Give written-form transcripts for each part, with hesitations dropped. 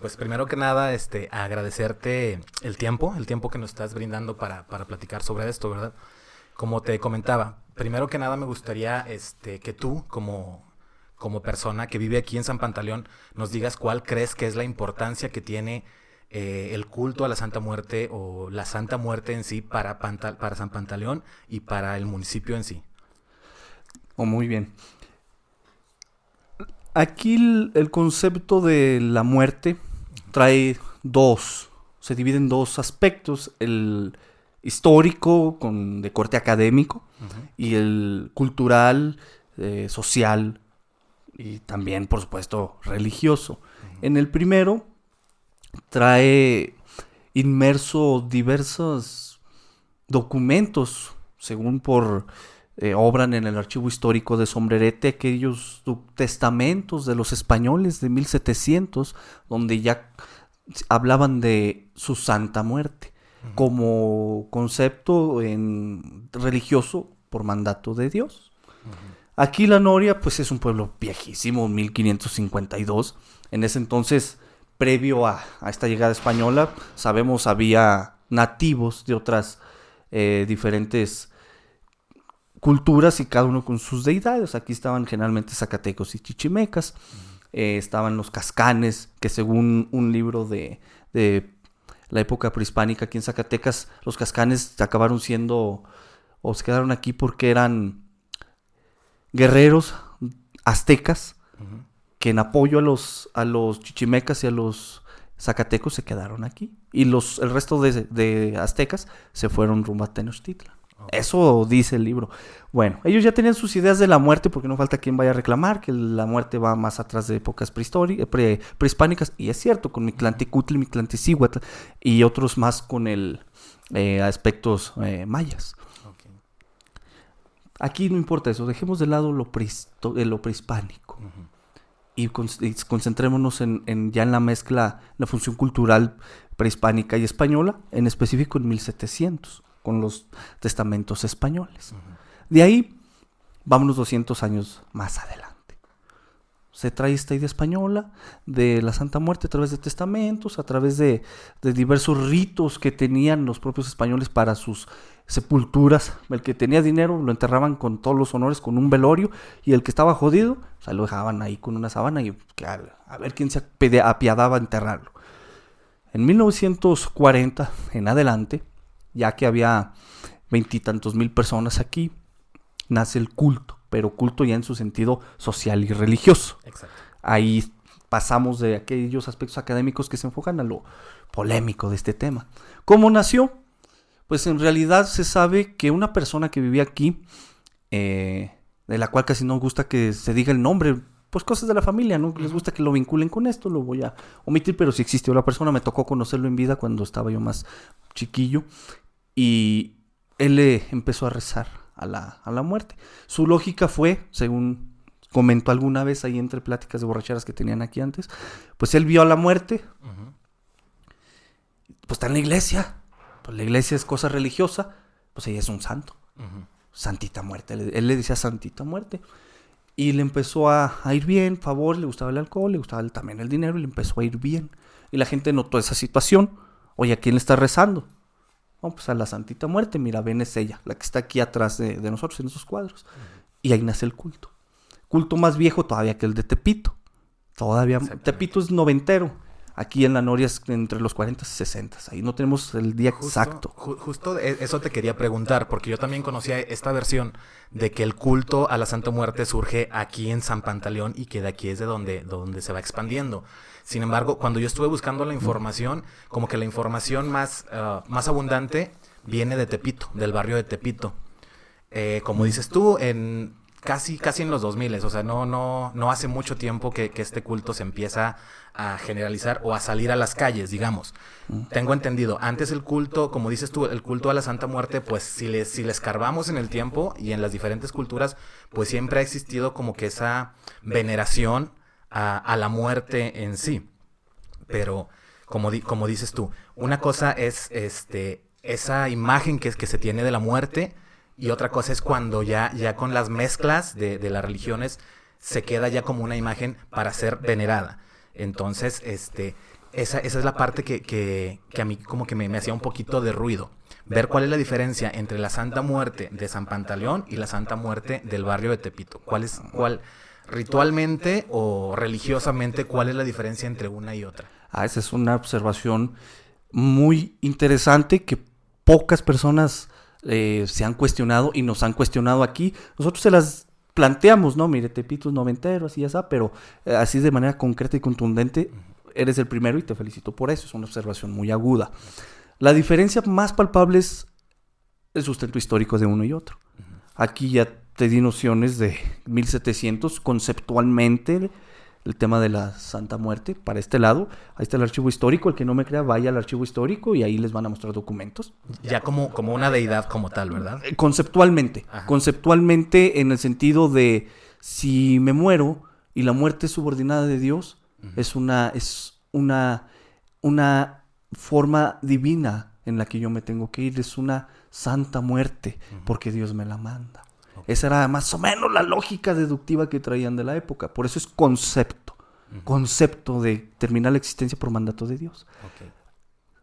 Pues primero que nada, agradecerte el tiempo que nos estás brindando para platicar sobre esto, ¿verdad? Como te comentaba, primero que nada me gustaría que tú, como persona que vive aquí en San Pantaleón, nos digas cuál crees que es la importancia que tiene el culto a la Santa Muerte o la Santa Muerte en sí para San Pantaleón y para el municipio en sí. Oh, muy bien. Aquí el concepto de la muerte trae se divide en dos aspectos: el histórico, de corte académico, Uh-huh. y el cultural, social y también, por supuesto, religioso. Uh-huh. En el primero trae inmerso diversos documentos, según obran en el archivo histórico de Sombrerete, aquellos testamentos de los españoles de 1700, donde ya hablaban de su santa muerte, Uh-huh. como concepto religioso por mandato de Dios. Uh-huh. Aquí La Noria, pues es un pueblo viejísimo, 1552. En ese entonces, previo a esta llegada española, sabemos había nativos de otras diferentes culturas y cada uno con sus deidades. Aquí estaban generalmente zacatecos y chichimecas. Estaban los cascanes, que según un libro de la época prehispánica aquí en Zacatecas, los cascanes acabaron siendo, o se quedaron aquí porque eran guerreros aztecas, Uh-huh. que en apoyo a los chichimecas y a los zacatecos se quedaron aquí. Y el resto de aztecas se fueron rumbo a Tenochtitlan. Okay. Eso dice el libro. Bueno, ellos ya tenían sus ideas de la muerte, porque no falta quien vaya a reclamar que la muerte va más atrás de épocas prehispánicas. Y es cierto, con Mictlantecutli, Mictlantecíhuatl y otros más con aspectos mayas. Okay. Aquí no importa eso, dejemos de lado lo prehispánico. Uh-huh. Y concentrémonos ya en la mezcla, la función cultural prehispánica y española, en específico en 1700, con los testamentos españoles. Uh-huh. De ahí, vámonos 200 años más adelante. Se trae esta idea española de la Santa Muerte a través de testamentos, a través de diversos ritos que tenían los propios españoles para sus sepulturas. El que tenía dinero lo enterraban con todos los honores, con un velorio, y el que estaba jodido, o sea, lo dejaban ahí con una sábana y a ver quién se apiadaba a enterrarlo. En 1940 en adelante, ya que había 20 y tantos mil personas aquí, nace el culto, pero culto ya en su sentido social y religioso. Exacto. Ahí pasamos de aquellos aspectos académicos que se enfocan a lo polémico de este tema. ¿Cómo nació? Pues en realidad se sabe que una persona que vivía aquí, de la cual casi no gusta que se diga el nombre, pues cosas de la familia, ¿no? Les gusta que lo vinculen con esto, lo voy a omitir, pero si existió la persona, me tocó conocerlo en vida cuando estaba yo más chiquillo, y él le empezó a rezar a la muerte. Su lógica fue, según comentó alguna vez ahí entre pláticas de borracheras que tenían aquí antes, pues él vio a la muerte, Uh-huh. pues está en la iglesia, pues la iglesia es cosa religiosa, pues ella es un santo, Uh-huh. Santita Muerte, él le decía Santita Muerte, y le empezó a ir bien, favor, le gustaba el alcohol, le gustaba también el dinero, y le empezó a ir bien, y la gente notó esa situación. Oye, ¿a quién le está rezando? No, pues a la Santita Muerte, mira, ven, es ella, la que está aquí atrás de nosotros en esos cuadros. Uh-huh. Y ahí nace el culto. Culto más viejo todavía que el de Tepito. Todavía, Tepito es noventero. Aquí en La Noria es entre los 40 y 60. Ahí no tenemos el día exacto. Justo eso te quería preguntar, porque yo también conocía esta versión de que el culto a la Santa Muerte surge aquí en San Pantaleón y que de aquí es de donde se va expandiendo. Sin embargo, cuando yo estuve buscando la información, como que la información más abundante viene de Tepito, del barrio de Tepito. Como dices tú, casi en los 2000, o sea, no hace mucho tiempo que este culto se empieza a generalizar o a salir a las calles, digamos. Tengo entendido, antes el culto, como dices tú, el culto a la Santa Muerte, pues si le escarbamos en el tiempo y en las diferentes culturas, pues siempre ha existido como que esa veneración a la muerte en sí. Pero, como dices tú, una cosa es esa imagen que se tiene de la muerte, y otra cosa es cuando ya con las mezclas de las religiones se queda ya como una imagen para ser venerada. Entonces, esa es la parte que a mí como que me hacía un poquito de ruido. Ver cuál es la diferencia entre la Santa Muerte de San Pantaleón y la Santa Muerte del barrio de Tepito. ¿Cuál ritualmente o religiosamente, cuál es la diferencia entre una y otra? Esa es una observación muy interesante que pocas personas se han cuestionado y nos han cuestionado aquí. Nosotros se las planteamos, ¿no? Mire, Tepito es noventero, así ya está, pero así de manera concreta y contundente, eres el primero y te felicito por eso. Es una observación muy aguda. La diferencia más palpable es el sustento histórico de uno y otro. Aquí ya te di nociones de 1700, conceptualmente, el tema de la Santa Muerte. Para este lado, ahí está el archivo histórico. El que no me crea, vaya al archivo histórico y ahí les van a mostrar documentos. Ya como una deidad como tal, ¿verdad? Conceptualmente. Ajá. Conceptualmente en el sentido de si me muero y la muerte es subordinada de Dios, es una forma divina en la que yo me tengo que ir. Es una santa muerte porque Dios me la manda. Esa era más o menos la lógica deductiva que traían de la época. Por eso es concepto de terminar la existencia por mandato de Dios.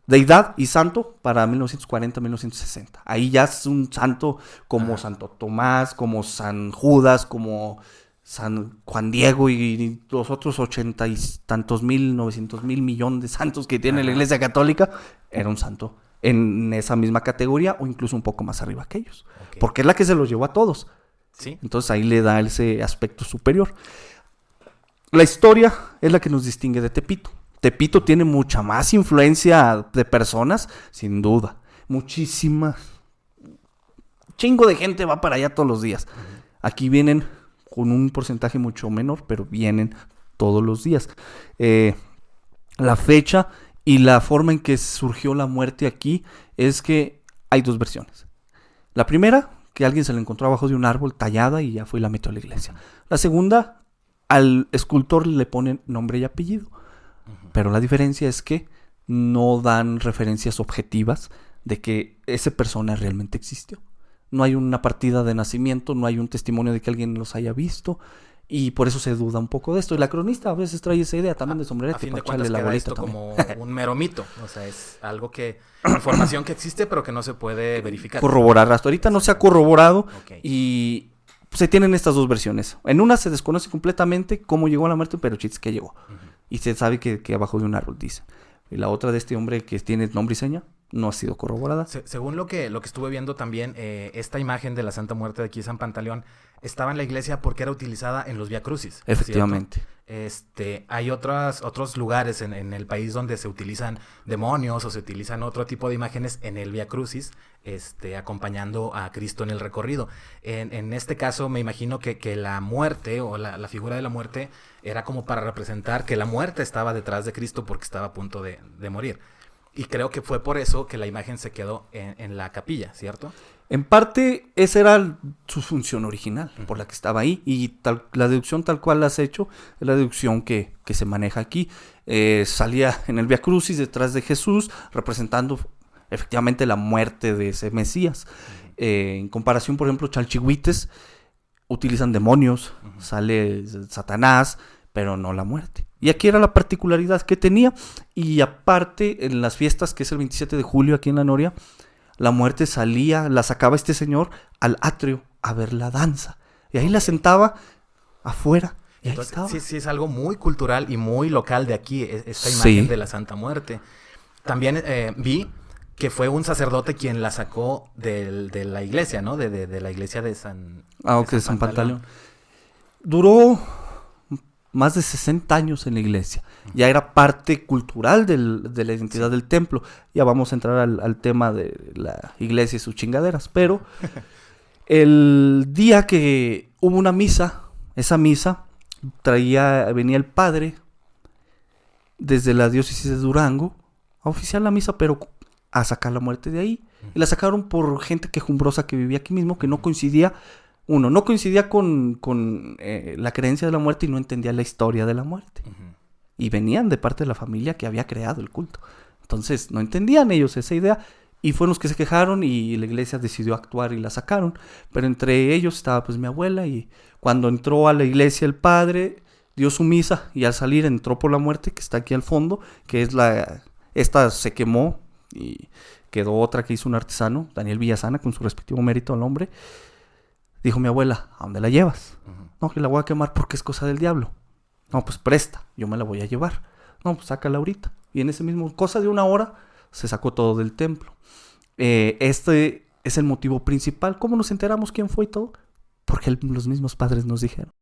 Deidad y santo para 1940-1960. Ahí ya es un santo como Santo Tomás, como San Judas, como San Juan Diego y los otros 80 y tantos mil, 900,000 millones de santos que tiene la Iglesia Católica. Era un santo en esa misma categoría o incluso un poco más arriba que ellos. Porque es la que se los llevó a todos. ¿Sí? Entonces ahí le da ese aspecto superior. La historia es la que nos distingue de Tepito. Tepito tiene mucha más influencia de personas, sin duda. Muchísimas. Chingo de gente va para allá todos los días. Aquí vienen con un porcentaje mucho menor, pero vienen todos los días. La fecha y la forma en que surgió la muerte aquí es que hay dos versiones. La primera, que alguien se la encontró abajo de un árbol tallada y ya fue y la metió a la iglesia. La segunda, al escultor le ponen nombre y apellido. Pero la diferencia es que no dan referencias objetivas de que esa persona realmente existió. No hay una partida de nacimiento, no hay un testimonio de que alguien los haya visto. Y por eso se duda un poco de esto. Y la cronista a veces trae esa idea también de sombrerete. A fin de cuentas queda esto como un mero mito. O sea, es algo que, información que existe pero que no se puede verificar. Corroborar. Hasta ahorita no se ha corroborado. Y se tienen estas dos versiones. En una se desconoce completamente cómo llegó a la muerte, pero chiste que llegó. Y se sabe que abajo de un árbol, dice. Y la otra de este hombre que tiene nombre y seña no ha sido corroborada. Según lo que estuve viendo también, esta imagen de la Santa Muerte de aquí de San Pantaleón estaba en la iglesia porque era utilizada en los Vía Crucis. Efectivamente. Hay otros lugares en el país donde se utilizan demonios o se utilizan otro tipo de imágenes en el Vía Crucis, acompañando a Cristo en el recorrido. En este caso me imagino que la muerte o la figura de la muerte era como para representar que la muerte estaba detrás de Cristo porque estaba a punto de morir. Y creo que fue por eso que la imagen se quedó en la capilla, ¿cierto? En parte, esa era su función original, por la que estaba ahí. Y la deducción tal cual la has hecho, es la deducción que se maneja aquí. Salía en el Vía Crucis detrás de Jesús, representando efectivamente la muerte de ese Mesías. En comparación, por ejemplo, Chalchihuites utilizan demonios, sale Satanás, pero no la muerte. Y aquí era la particularidad que tenía. Y aparte, en las fiestas, que es el 27 de julio aquí en La Noria, la muerte la sacaba este señor al atrio a ver la danza. Y ahí la sentaba afuera. Y entonces, ahí estaba. Sí, es algo muy cultural y muy local de aquí, esta imagen de la Santa Muerte. También vi que fue un sacerdote quien la sacó de la iglesia, ¿no? De la iglesia de San de San Pantaleón. Duró más de 60 años en la iglesia. Ya era parte cultural de la identidad del templo. Ya vamos a entrar al tema de la iglesia y sus chingaderas. Pero el día que hubo una misa, esa misa venía el padre desde la diócesis de Durango a oficiar la misa, pero a sacar la muerte de ahí. Y la sacaron por gente quejumbrosa que vivía aquí mismo, que no coincidía. No coincidía con la creencia de la muerte y no entendía la historia de la muerte. Y venían de parte de la familia que había creado el culto. Entonces, no entendían ellos esa idea. Y fueron los que se quejaron y la iglesia decidió actuar y la sacaron. Pero entre ellos estaba pues mi abuela. Y cuando entró a la iglesia el padre, dio su misa y al salir entró por la muerte, que está aquí al fondo, que es esta se quemó y quedó otra que hizo un artesano, Daniel Villasana, con su respectivo mérito al hombre. Dijo mi abuela, ¿a dónde la llevas? No, que la voy a quemar porque es cosa del diablo. No, pues presta, yo me la voy a llevar. No, pues sácala ahorita. Y en ese mismo, cosa de 1 hora, se sacó todo del templo. Este es el motivo principal. ¿Cómo nos enteramos quién fue y todo? Porque los mismos padres nos dijeron.